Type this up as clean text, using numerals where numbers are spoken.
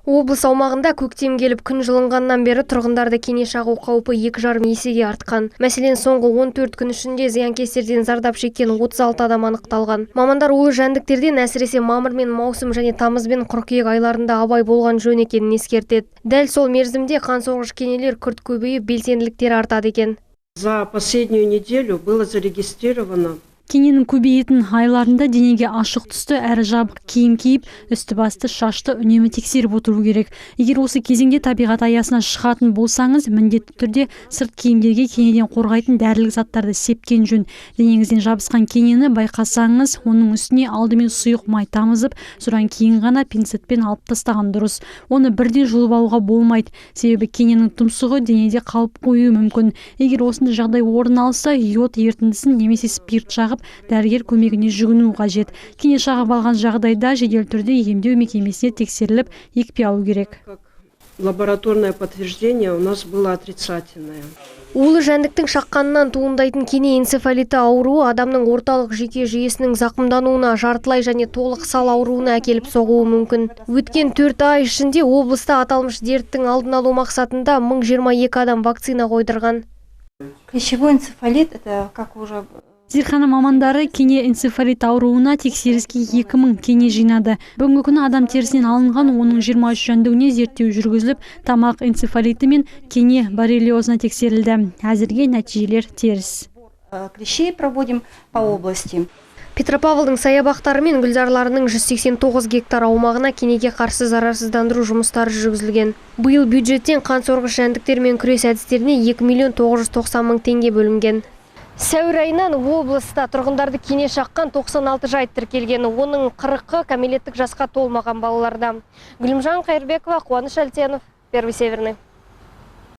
Облыс аумағында көктем келіп күн жылынғаннан бері тұрғындарды кене шағу қаупі 2,5 есеге артқан. Мәселен, соңғы 14 күн ішінде зиянкестерден зардап шеккен 36 адам анықталған. Мамандар улы жәндіктерден әсіресе мамыр мен маусым және тамыз бен қыркүйек айларында абай болған жөн екенін ескертеді. Дәл сол мерзімде қансорғыш кенелер күрт көбейіп, белсенділіктері артады екен. За последнюю неделю было зарегистрировано Кененің көбейетін айларында денеге ашық түсті әрі жабық киім киіп, үсті-басты шашты үнемі тексеріп отыру керек. Егер осы кезеңде табиғат аясына шығатын болсаңыз, міндетті түрде сырт киімдерге кенеден қорғайтын дәрілік заттарды сепкен жөн. Денеңізден жабысқан кенені байқасаңыз, оның үстіне алдымен сұйық май тамызып, содан кейін ғана пинцетпен алып тастаған дұрыс. Оны бірден жұлып алуға болмайды, себебі кененің тұмсығы денеде қалып қоюы мүмкін. Егер осындай жағдай орын алса, йод ерітіндісін немесе спирт жағып дәрігер көмегіне жүгіну қажет. Кене шағып алған жағдайда жедел түрде емдеу мекемесіне тексеріліп, екпе алу керек. Лабораторное подтверждение у нас было отрицательное. Улы жәндіктің шаққанынан туындайтын кене энцефалиті ауруы адамның орталық жүйке жүйесінің зақымдануына, жартылай және толық сал ауруына әкеліп соғуы мүмкін. Өткен 4 ай ішінде облыста аталмыш дерттің алдын алу мақсатында 1022 адам вакцина қойдырған. Клещевой энцефалит – это как уже... Зертхана мамандары кене энцефалит ауруына тексеріске 2000 кене жинады. Бүгінгі күні адам терісінен алынған оның 23 жәндігіне зерттеу жүргізіліп, тамақ энцефалиті мен кене боррелиозына тексерілді. Әзірге нәтижелер теріс. Клещей проводим по области. Петропавлдың саябақтары мен гүлзарларының 189 гектар аумағына кенеге қарсы зарарсыздандыру жұмыстары жүргізілген. Биыл бюджеттен қансорғыш жәндіктермен күрес әдістеріне 2,990 мың теңге бөлінген. Сәуір айынан облыста тұрғындарды кене шаққан 96 жайт тіркелген, оның 40-ы кәмелеттік жасқа толмаған балаларда. Гүлімжан Қайырбекова, Қуаныш Әлтенов, Первый Северный.